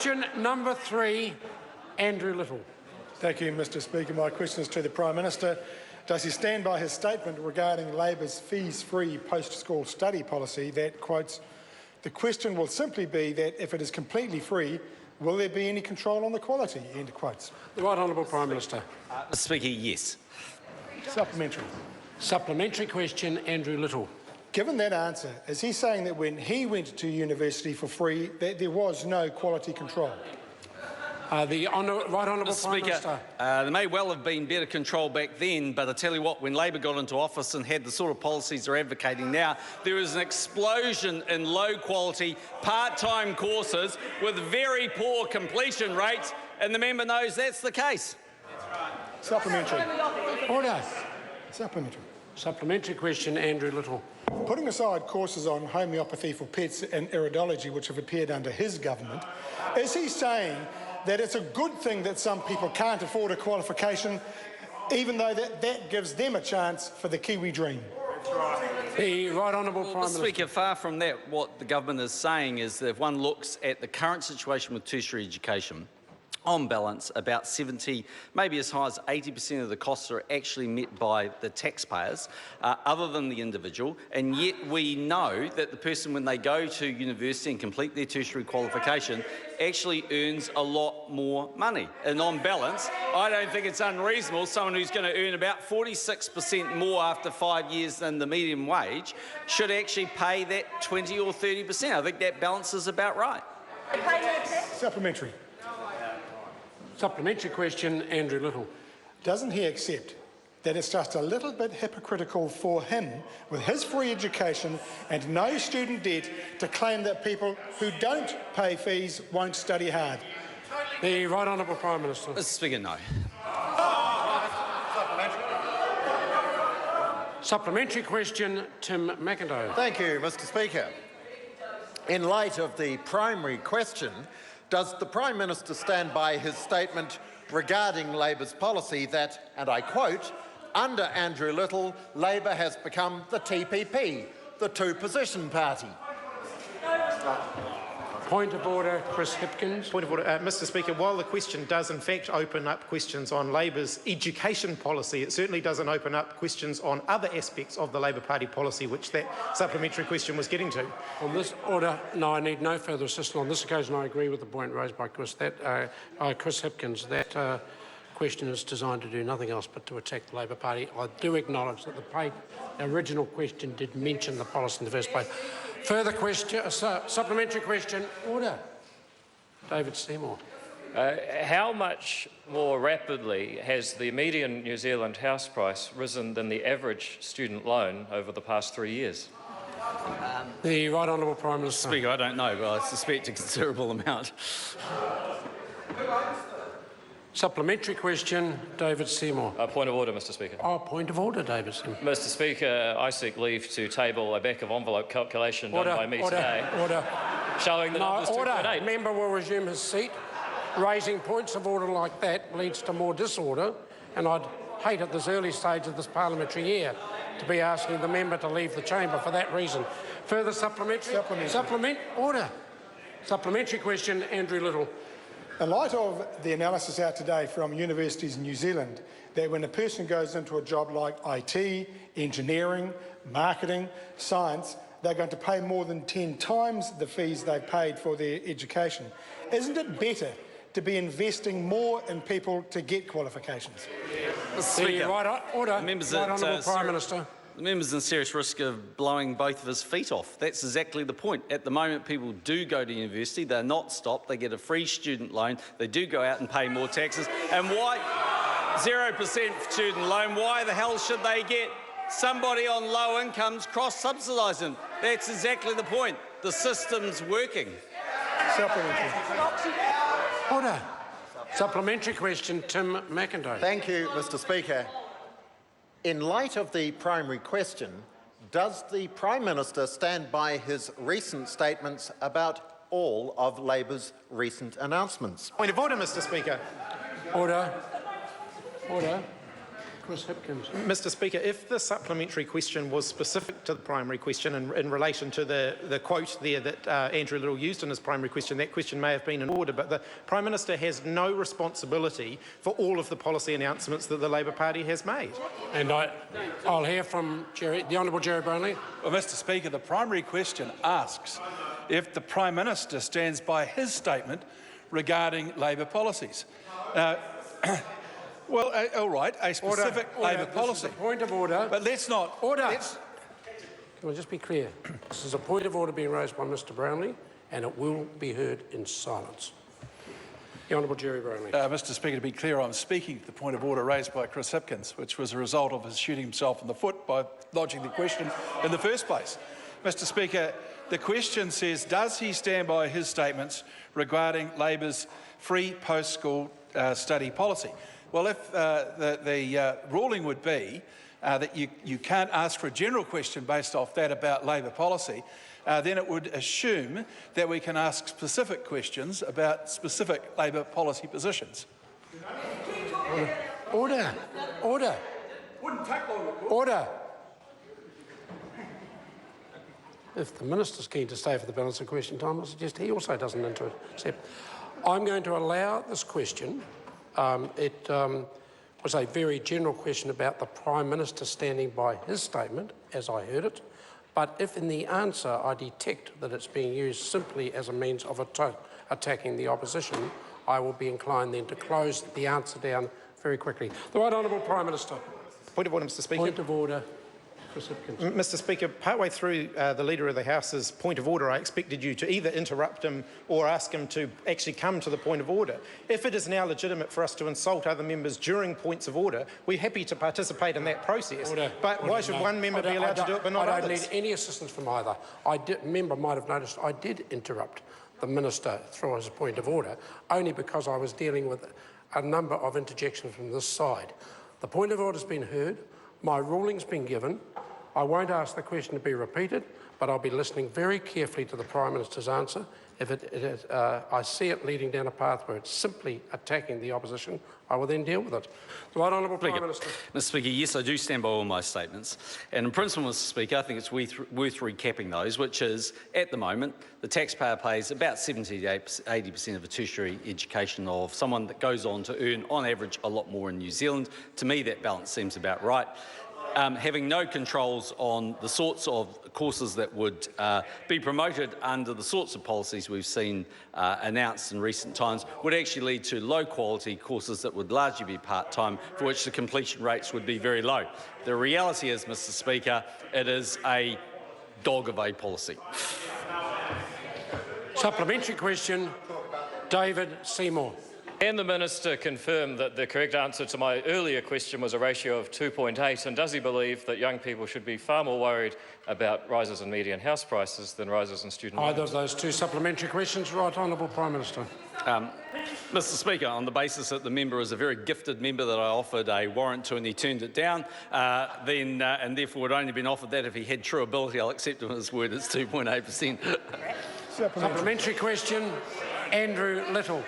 Question number 3, Andrew Little. Thank you, Mr Speaker. My question is to the Prime Minister. Does he stand by his statement regarding Labor's fees-free post-school study policy that, quotes, "The question will simply be that if it is completely free, will there be any control on the quality?" End quotes. The Right Honourable Prime Minister. Mr Speaker, yes. Supplementary. Supplementary question, Andrew Little. Given that answer, is he saying that when he went to university for free, that there was no quality control? The Right Honourable Mr. Prime Speaker, Minister. there may well have been better control back then, but I tell you what, when Labor got into office and had the sort of policies they're advocating now, there is an explosion in low-quality part-time courses with very poor completion rates, and the member knows that's the case. Supplementary. Order. Supplementary. Supplementary question, Andrew Little. Putting aside courses on homeopathy for pets and iridology which have appeared under his government, is he saying that it's a good thing that some people can't afford a qualification, even though that gives them a chance for the Kiwi dream? The Right Honourable Prime Mr Minister. Speaker, far from that, what the government is saying is that if one looks at the current situation with tertiary education, on balance, about 70, maybe as high as 80% of the costs are actually met by the taxpayers, other than the individual, and yet we know that the person, when they go to university and complete their tertiary qualification, actually earns a lot more money. And on balance, I don't think it's unreasonable someone who's going to earn about 46% more after 5 years than the median wage should actually pay that 20 or 30%. I think that balance is about right. Supplementary. Supplementary question, Andrew Little. Doesn't he accept that it's just a little bit hypocritical for him, with his free education and no student debt, to claim that people who don't pay fees won't study hard? The Right Honourable Prime Minister. Mr Speaker, no. Supplementary question, Tim McIntyre. Thank you, Mr Speaker. In light of the primary question, does the Prime Minister stand by his statement regarding Labor's policy that, and I quote, "Under Andrew Little, Labor has become the TPP, the two-position party"? Point of order, Chris Hipkins. Point of order, Mr Speaker. While the question does in fact open up questions on Labor's education policy, it certainly doesn't open up questions on other aspects of the Labor Party policy, which that supplementary question was getting to. On this order, no, I need no further assistance. On this occasion, I agree with the point raised by Chris Hipkins. That question is designed to do nothing else but to attack the Labor Party. I do acknowledge that the original question did mention the policy in the first place. Further question, supplementary question, order. David Seymour. How much more rapidly has the median New Zealand house price risen than the average student loan over the past 3 years? The Right Honourable Prime Minister. Speaker, I don't know, but I suspect a considerable amount. Supplementary question, David Seymour. Point of order, Mr Speaker. Point of order, David Seymour. Mr Speaker, I seek leave to table a back-of-envelope calculation done by me today, showing the numbers 2.8. Member will resume his seat. Raising points of order like that leads to more disorder, and I'd hate at this early stage of this parliamentary year to be asking the member to leave the chamber for that reason. Further supplementary? Order. Supplementary question, Andrew Little. In light of the analysis out today from universities in New Zealand, that when a person goes into a job like IT, engineering, marketing, science, they're going to pay more than 10 times the fees they've paid for their education. Isn't it better to be investing more in people to get qualifications? The Right Honourable Prime Minister. The member's in serious risk of blowing both of his feet off. That's exactly the point. At the moment, people do go to university. They're not stopped. They get a free student loan. They do go out and pay more taxes. And why 0% student loan? Why the hell should they get somebody on low incomes cross-subsidise them? That's exactly the point. The system's working. Supplementary. Order. Supplementary question, Tim McIntyre. Thank you, Mr Speaker. In light of the primary question, does the Prime Minister stand by his recent statements about all of Labor's recent announcements? Point of order, Mr Speaker. Order. Chris Hipkins. Mr Speaker, if the supplementary question was specific to the primary question in relation to the quote there that Andrew Little used in his primary question, that question may have been in order, but the Prime Minister has no responsibility for all of the policy announcements that the Labor Party has made. And I'll hear from the Honourable Jerry Brownlee. Well, Mr Speaker, the primary question asks if the Prime Minister stands by his statement regarding Labor policies. Well, all right, a specific Labor policy. This is a point of order. But let's not... Order! Can I just be clear? This is a point of order being raised by Mr Brownlee, and it will be heard in silence. The Honourable Jerry Brownlee. Mr Speaker, to be clear, I'm speaking to the point of order raised by Chris Hipkins, which was a result of his shooting himself in the foot by lodging the question in the first place. Mr Speaker, the question says, does he stand by his statements regarding Labor's free post-school study policy? Well, if the ruling would be that you can't ask for a general question based off that about Labor policy, then it would assume that we can ask specific questions about specific Labor policy positions. Order! Order! Wouldn't take long. Order! If the Minister's keen to stay for the balance of question time, I suggest he also doesn't intercept. I'm going to allow this question. It was a very general question about the Prime Minister standing by his statement, as I heard it. But if in the answer I detect that it's being used simply as a means of attacking the opposition, I will be inclined then to close the answer down very quickly. The Right Honourable Prime Minister. Point of order, Mr Speaker. Point of order. Mr Speaker, partway through the Leader of the House's point of order, I expected you to either interrupt him or ask him to actually come to the point of order. If it is now legitimate for us to insult other members during points of order, we're happy to participate in that process. But why should one member be allowed to do it but not others? I don't need any assistance from either. Member might have noticed I did interrupt the Minister through his point of order, only because I was dealing with a number of interjections from this side. The point of order has been heard. My ruling's been given. I won't ask the question to be repeated, but I'll be listening very carefully to the Prime Minister's answer. If I see it leading down a path where it's simply attacking the opposition, I will then deal with it. The Right Honourable Prime Minister. Mr Speaker, yes, I do stand by all my statements. And in principle, Mr Speaker, I think it's worth recapping those, which is, at the moment, the taxpayer pays about 70 to 80% of a tertiary education of someone that goes on to earn, on average, a lot more in New Zealand. To me, that balance seems about right. Having no controls on the sorts of courses that would be promoted under the sorts of policies we've seen announced in recent times would actually lead to low-quality courses that would largely be part-time, for which the completion rates would be very low. The reality is, Mr Speaker, it is a dog of a policy. Supplementary question, David Seymour. Can the Minister confirm that the correct answer to my earlier question was a ratio of 2.8, and does he believe that young people should be far more worried about rises in median house prices than rises in student loans? Either of those two supplementary questions, Right Honourable Prime Minister. Mr Speaker, on the basis that the member is a very gifted member that I offered a warrant to and he turned it down, and therefore would only been offered that if he had true ability, I'll accept him at his word, it's 2.8%. Supplementary question, Andrew Little.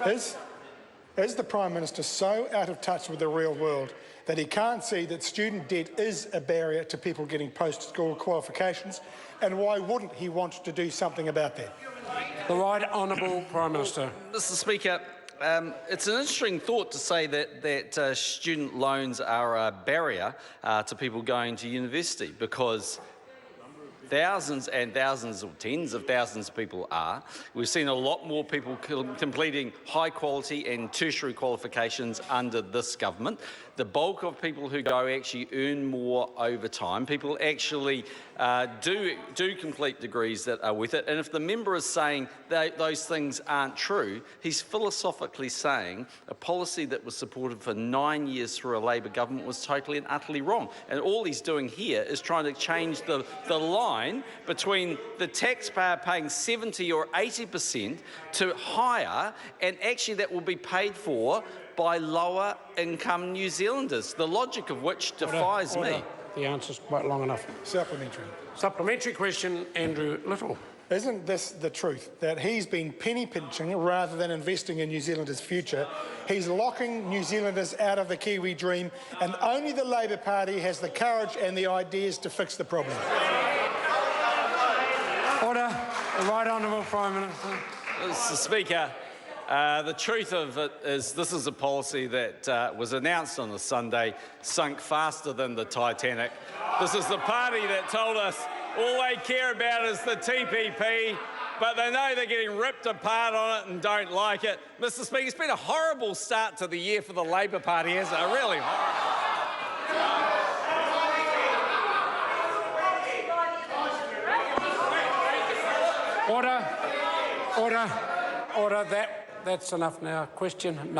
Is the Prime Minister so out of touch with the real world that he can't see that student debt is a barrier to people getting post-school qualifications? And why wouldn't he want to do something about that? The Right Honourable Prime Minister. Mr Speaker, it's an interesting thought to say that student loans are a barrier to people going to university, because thousands and thousands, or tens of thousands of people are. We've seen a lot more people completing high quality and tertiary qualifications under this government. The bulk of people who go actually earn more over time. People actually do complete degrees that are worth it. And if the member is saying that those things aren't true, he's philosophically saying a policy that was supported for 9 years through a Labor government was totally and utterly wrong. And all he's doing here is trying to change the line between the taxpayer paying 70 or 80% to higher, and actually that will be paid for by lower income New Zealanders, the logic of which defies me. The answer's quite long enough. Supplementary. Supplementary question, Andrew Little. Isn't this the truth? That he's been penny pinching rather than investing in New Zealanders' future. He's locking New Zealanders out of the Kiwi dream, and only the Labour Party has the courage and the ideas to fix the problem. Order. The Right Honourable Prime Minister. Mr. Speaker, the truth of it is this is a policy that was announced on the Sunday, sunk faster than the Titanic. This is the party that told us all they care about is the TPP, but they know they're getting ripped apart on it and don't like it. Mr. Speaker, it's been a horrible start to the year for the Labour Party, hasn't it? Really horrible. Order. Order. Order. That's enough now. Question.